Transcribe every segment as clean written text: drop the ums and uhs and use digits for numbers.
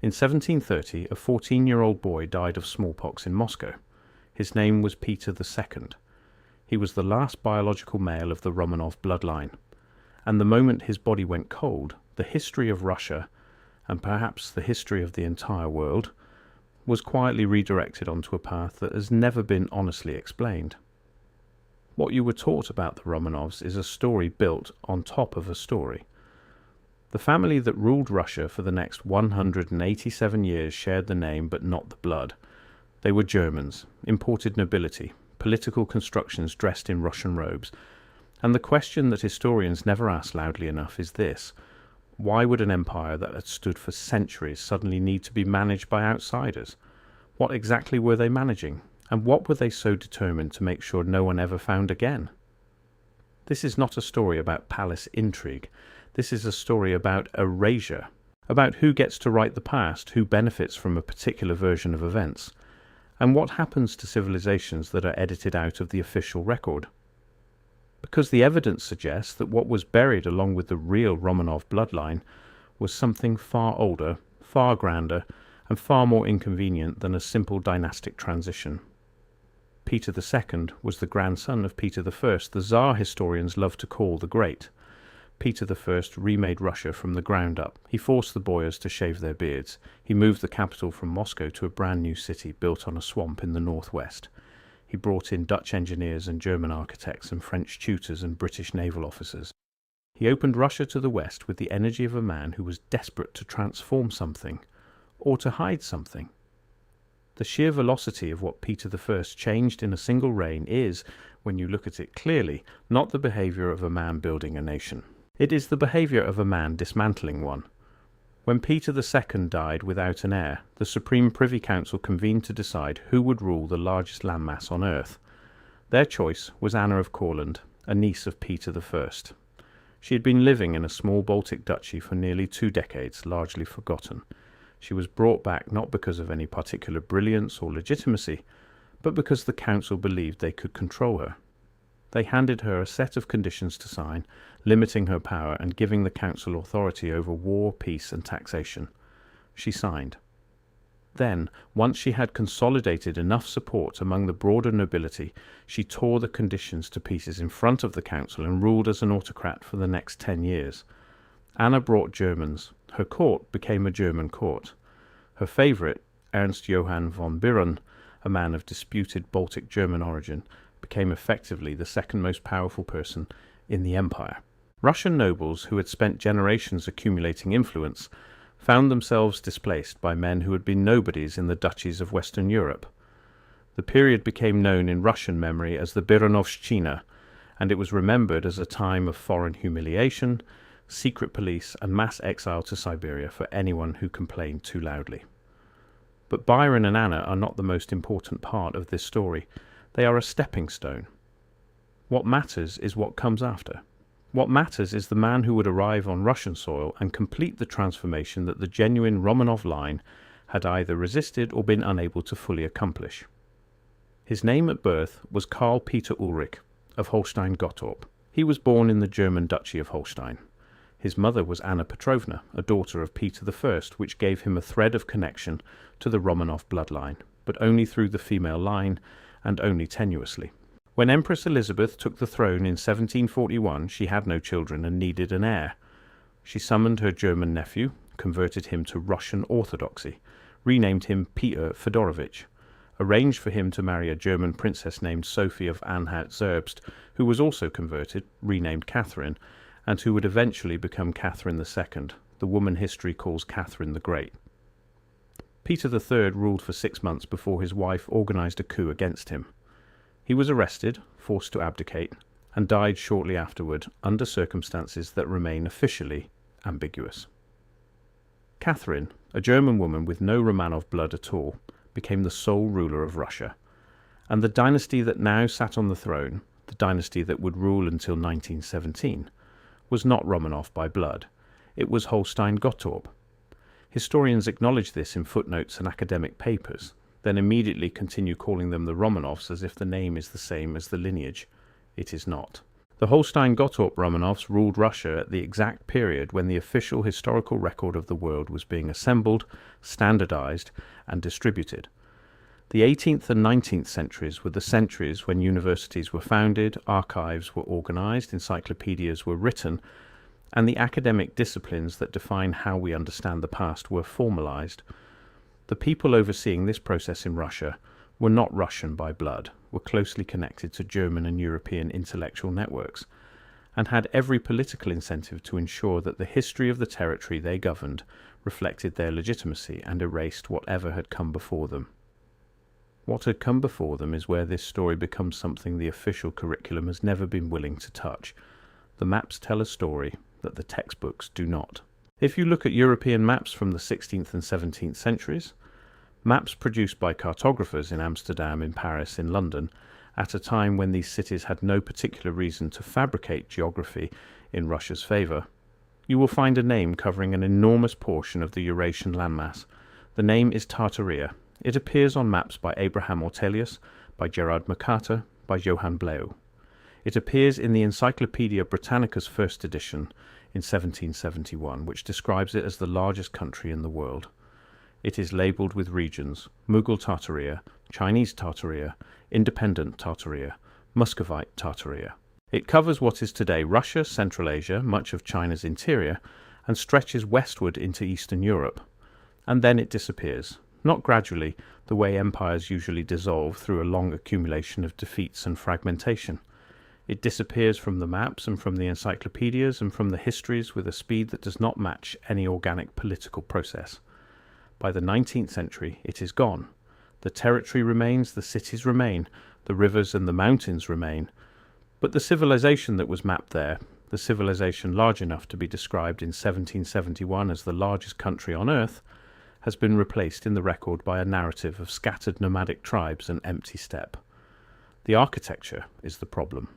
In 1730, a 14-year-old boy died of smallpox in Moscow. His name was Peter II. He was the last biological male of the Romanov bloodline, and the moment his body went cold, the history of Russia, and perhaps the history of the entire world, was quietly redirected onto a path that has never been honestly explained. What you were taught about the Romanovs is a story built on top of a story. The family that ruled Russia for the next 187 years shared the name but not the blood. They were Germans, imported nobility, political constructions dressed in Russian robes. And the question that historians never ask loudly enough is this: why would an empire that had stood for centuries suddenly need to be managed by outsiders? What exactly were they managing? And what were they so determined to make sure no one ever found again? This is not a story about palace intrigue. This is a story about erasure, about who gets to write the past, who benefits from a particular version of events, and what happens to civilizations that are edited out of the official record. Because the evidence suggests that what was buried along with the real Romanov bloodline was something far older, far grander, and far more inconvenient than a simple dynastic transition. Peter II was the grandson of Peter I, the Tsar historians love to call the Great. Peter I remade Russia from the ground up. He forced the boyars to shave their beards. He moved the capital from Moscow to a brand new city built on a swamp in the northwest. He brought in Dutch engineers and German architects and French tutors and British naval officers. He opened Russia to the west with the energy of a man who was desperate to transform something, or to hide something. The sheer velocity of what Peter I changed in a single reign is, when you look at it clearly, not the behavior of a man building a nation. It is the behavior of a man dismantling one. When Peter II died without an heir, the Supreme Privy Council convened to decide who would rule the largest landmass on earth. Their choice was Anna of Courland, a niece of Peter I. She had been living in a small Baltic duchy for nearly 2 decades, largely forgotten. She was brought back not because of any particular brilliance or legitimacy, but because the council believed they could control her. They handed her a set of conditions to sign, limiting her power and giving the council authority over war, peace, and taxation. She signed. Then, once she had consolidated enough support among the broader nobility, she tore the conditions to pieces in front of the council and ruled as an autocrat for the next 10 years. Anna brought Germans. Her court became a German court. Her favourite, Ernst Johann von Biron, a man of disputed Baltic German origin, became effectively the second most powerful person in the empire. Russian nobles who had spent generations accumulating influence found themselves displaced by men who had been nobodies in the duchies of Western Europe. The period became known in Russian memory as the Bironovshchina, and it was remembered as a time of foreign humiliation, secret police, and mass exile to Siberia for anyone who complained too loudly. But Byron and Anna are not the most important part of this story. They are a stepping stone. What matters is what comes after. What matters is the man who would arrive on Russian soil and complete the transformation that the genuine Romanov line had either resisted or been unable to fully accomplish. His name at birth was Karl Peter Ulrich of Holstein-Gottorp. He was born in the German Duchy of Holstein. His mother was Anna Petrovna, a daughter of Peter I, which gave him a thread of connection to the Romanov bloodline, but only through the female line and only tenuously. When Empress Elizabeth took the throne in 1741, she had no children and needed an heir. She summoned her German nephew, converted him to Russian Orthodoxy, renamed him Peter Fedorovich, arranged for him to marry a German princess named Sophie of Anhalt-Zerbst, who was also converted, renamed Catherine, and who would eventually become Catherine II, the woman history calls Catherine the Great. Peter III ruled for 6 months before his wife organized a coup against him. He was arrested, forced to abdicate, and died shortly afterward under circumstances that remain officially ambiguous. Catherine, a German woman with no Romanov blood at all, became the sole ruler of Russia, and the dynasty that now sat on the throne, the dynasty that would rule until 1917, was not Romanov by blood. It was Holstein-Gottorp. Historians acknowledge this in footnotes and academic papers, then immediately continue calling them the Romanovs as if the name is the same as the lineage. It is not. The Holstein-Gottorp Romanovs ruled Russia at the exact period when the official historical record of the world was being assembled, standardized, and distributed. The 18th and 19th centuries were the centuries when universities were founded, archives were organized, encyclopedias were written, and the academic disciplines that define how we understand the past were formalized. The people overseeing this process in Russia were not Russian by blood, were closely connected to German and European intellectual networks, and had every political incentive to ensure that the history of the territory they governed reflected their legitimacy and erased whatever had come before them. What had come before them is where this story becomes something the official curriculum has never been willing to touch. The maps tell a story that the textbooks do not. If you look at European maps from the 16th and 17th centuries, maps produced by cartographers in Amsterdam, in Paris, in London, at a time when these cities had no particular reason to fabricate geography in Russia's favour, you will find a name covering an enormous portion of the Eurasian landmass. The name is Tartaria. It appears on maps by Abraham Ortelius, by Gerard Mercator, by Johann Bleu. It appears in the Encyclopaedia Britannica's first edition in 1771, which describes it as the largest country in the world. It is labelled with regions: Mughal Tartaria, Chinese Tartaria, Independent Tartaria, Muscovite Tartaria. It covers what is today Russia, Central Asia, much of China's interior, and stretches westward into Eastern Europe. And then it disappears. Not gradually, the way empires usually dissolve through a long accumulation of defeats and fragmentation. It disappears from the maps and from the encyclopedias and from the histories with a speed that does not match any organic political process. By the 19th century, it is gone. The territory remains, the cities remain, the rivers and the mountains remain. But the civilization that was mapped there, the civilization large enough to be described in 1771 as the largest country on earth, has been replaced in the record by a narrative of scattered nomadic tribes and empty steppe. The architecture is the problem.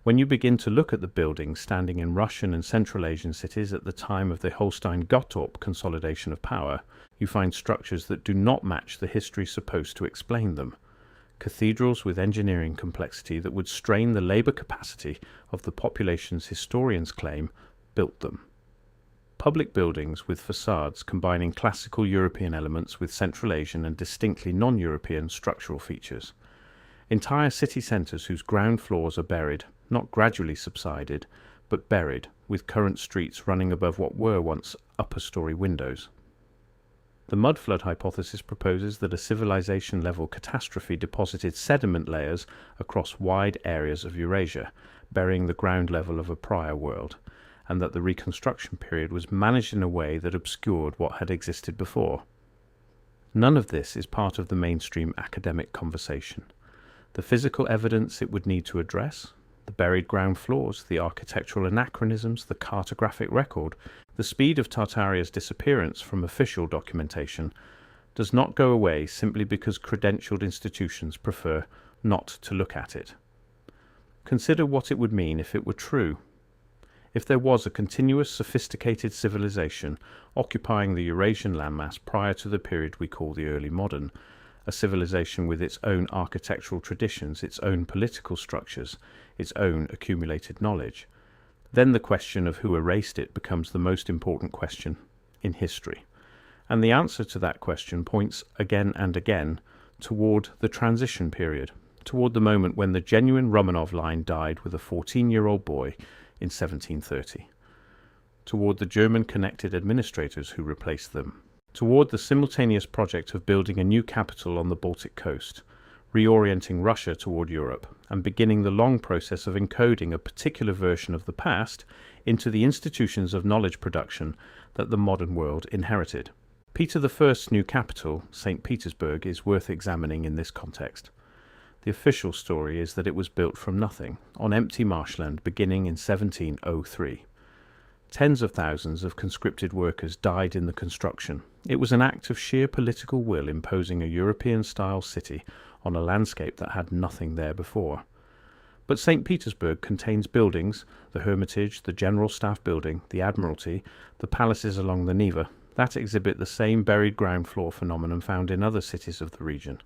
When you begin to look at the buildings standing in Russian and Central Asian cities at the time of the Holstein-Gottorp consolidation of power, you find structures that do not match the history supposed to explain them. Cathedrals with engineering complexity that would strain the labour capacity of the populations historians claim built them. Public buildings with facades combining classical European elements with Central Asian and distinctly non-European structural features. Entire city centres whose ground floors are buried, not gradually subsided, but buried, with current streets running above what were once upper-storey windows. The mudflood hypothesis proposes that a civilization-level catastrophe deposited sediment layers across wide areas of Eurasia, burying the ground level of a prior world, and that the reconstruction period was managed in a way that obscured what had existed before. None of this is part of the mainstream academic conversation. The physical evidence it would need to address, the buried ground floors, the architectural anachronisms, the cartographic record, the speed of Tartaria's disappearance from official documentation, does not go away simply because credentialed institutions prefer not to look at it. Consider what it would mean if it were true. If there was a continuous, sophisticated civilization occupying the Eurasian landmass prior to the period we call the early modern, a civilization with its own architectural traditions, its own political structures, its own accumulated knowledge, then the question of who erased it becomes the most important question in history. And the answer to that question points again and again toward the transition period, toward the moment when the genuine Romanov line died with a 14-year-old boy in 1730, toward the German-connected administrators who replaced them, toward the simultaneous project of building a new capital on the Baltic coast, reorienting Russia toward Europe, and beginning the long process of encoding a particular version of the past into the institutions of knowledge production that the modern world inherited. Peter I's new capital, St. Petersburg, is worth examining in this context. The official story is that it was built from nothing, on empty marshland beginning in 1703. Tens of thousands of conscripted workers died in the construction. It was an act of sheer political will imposing a European-style city on a landscape that had nothing there before. But St. Petersburg contains buildings, the Hermitage, the General Staff Building, the Admiralty, the palaces along the Neva, that exhibit the same buried ground floor phenomenon found in other cities of the region.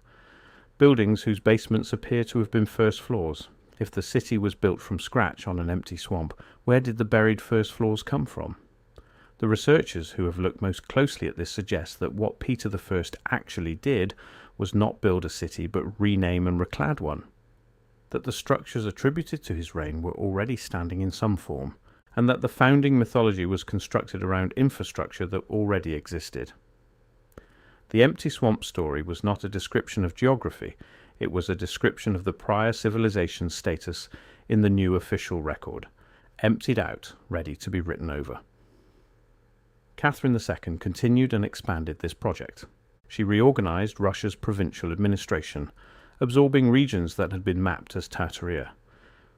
Buildings whose basements appear to have been first floors, If the city was built from scratch on an empty swamp, where did the buried first floors come from? The researchers who have looked most closely at this suggest that what Peter I actually did was not build a city but rename and reclad one, that the structures attributed to his reign were already standing in some form, and that the founding mythology was constructed around infrastructure that already existed. The empty swamp story was not a description of geography, it was a description of the prior civilization's status in the new official record, emptied out, ready to be written over. Catherine II continued and expanded this project. She reorganized Russia's provincial administration, absorbing regions that had been mapped as Tartaria.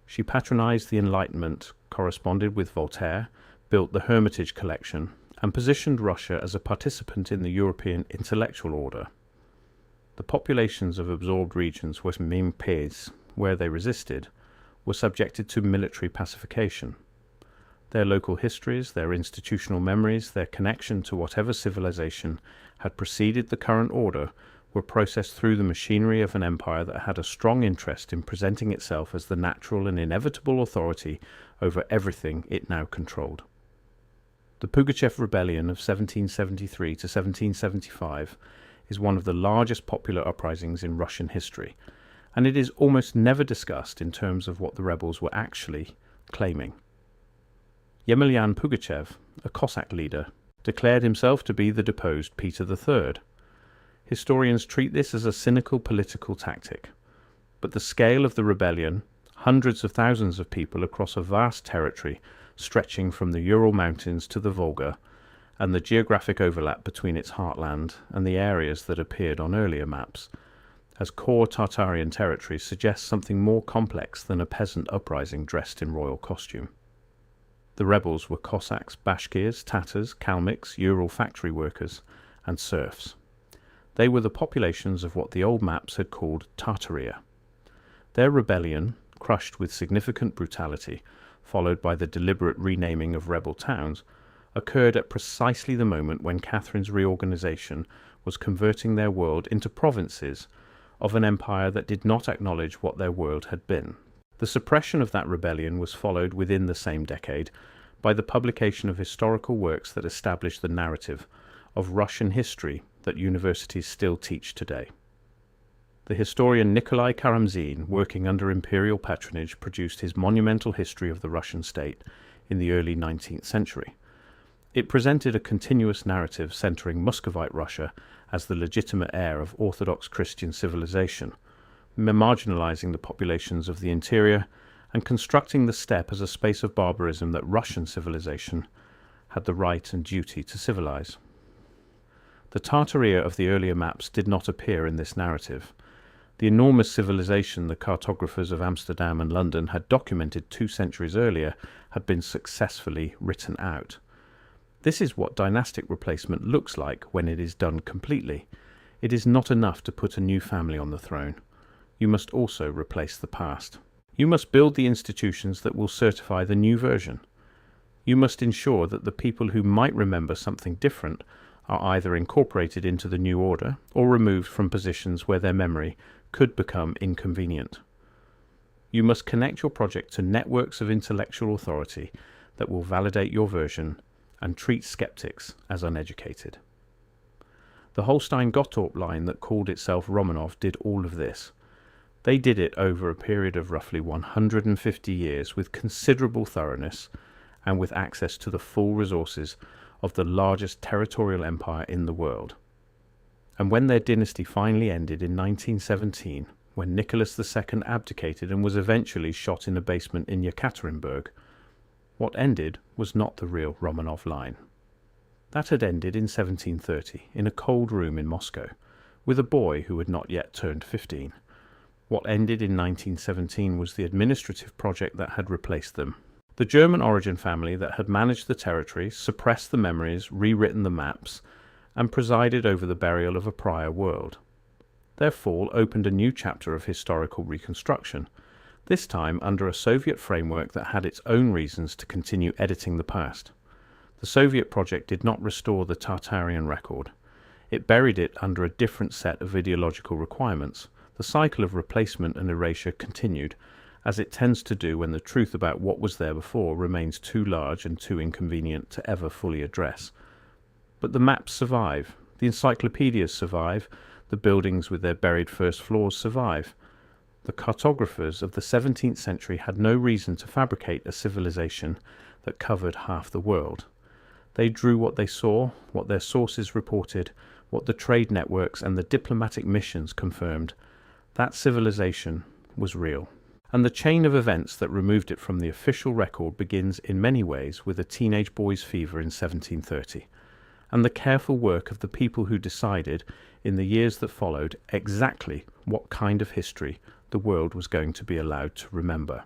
She patronized the Enlightenment, corresponded with Voltaire, built the Hermitage collection, and positioned Russia as a participant in the European intellectual order. The populations of absorbed regions were pays, where they resisted, were subjected to military pacification. Their local histories, their institutional memories, their connection to whatever civilization had preceded the current order were processed through the machinery of an empire that had a strong interest in presenting itself as the natural and inevitable authority over everything it now controlled. The Pugachev Rebellion of 1773 to 1775 is one of the largest popular uprisings in Russian history, and it is almost never discussed in terms of what the rebels were actually claiming. Yemelyan Pugachev, a Cossack leader, declared himself to be the deposed Peter III. Historians treat this as a cynical political tactic, but the scale of the rebellion, hundreds of thousands of people across a vast territory stretching from the Ural Mountains to the Volga, and the geographic overlap between its heartland and the areas that appeared on earlier maps, as core Tartarian territory suggests something more complex than a peasant uprising dressed in royal costume. The rebels were Cossacks, Bashkirs, Tatars, Kalmyks, Ural factory workers, and serfs. They were the populations of what the old maps had called Tartaria. Their rebellion, crushed with significant brutality, followed by the deliberate renaming of rebel towns, occurred at precisely the moment when Catherine's reorganization was converting their world into provinces of an empire that did not acknowledge what their world had been. The suppression of that rebellion was followed within the same decade by the publication of historical works that established the narrative of Russian history that universities still teach today. The historian Nikolai Karamzin, working under imperial patronage, produced his monumental history of the Russian state in the early 19th century. It presented a continuous narrative centering Muscovite Russia as the legitimate heir of Orthodox Christian civilization, marginalizing the populations of the interior and constructing the steppe as a space of barbarism that Russian civilization had the right and duty to civilize. The Tartaria of the earlier maps did not appear in this narrative. The enormous civilization the cartographers of Amsterdam and London had documented 2 centuries earlier had been successfully written out. This is what dynastic replacement looks like when it is done completely. It is not enough to put a new family on the throne. You must also replace the past. You must build the institutions that will certify the new version. You must ensure that the people who might remember something different are either incorporated into the new order or removed from positions where their memory could become inconvenient. You must connect your project to networks of intellectual authority that will validate your version and treat skeptics as uneducated. The Holstein-Gottorp line that called itself Romanov did all of this. They did it over a period of roughly 150 years with considerable thoroughness and with access to the full resources of the largest territorial empire in the world. And when their dynasty finally ended in 1917, when Nicholas II abdicated and was eventually shot in a basement in Yekaterinburg, what ended was not the real Romanov line. That had ended in 1730 in a cold room in Moscow, with a boy who had not yet turned 15. What ended in 1917 was the administrative project that had replaced them. The German origin family that had managed the territory, suppressed the memories, rewritten the maps, and presided over the burial of a prior world. Their fall opened a new chapter of historical reconstruction, this time under a Soviet framework that had its own reasons to continue editing the past. The Soviet project did not restore the Tartarian record. It buried it under a different set of ideological requirements. The cycle of replacement and erasure continued, as it tends to do when the truth about what was there before remains too large and too inconvenient to ever fully address. But the maps survive, the encyclopedias survive, the buildings with their buried first floors survive. The cartographers of the 17th century had no reason to fabricate a civilization that covered half the world. They drew what they saw, what their sources reported, what the trade networks and the diplomatic missions confirmed. That civilization was real. And the chain of events that removed it from the official record begins in many ways with a teenage boy's fever in 1730, and the careful work of the people who decided, in the years that followed, exactly what kind of history the world was going to be allowed to remember.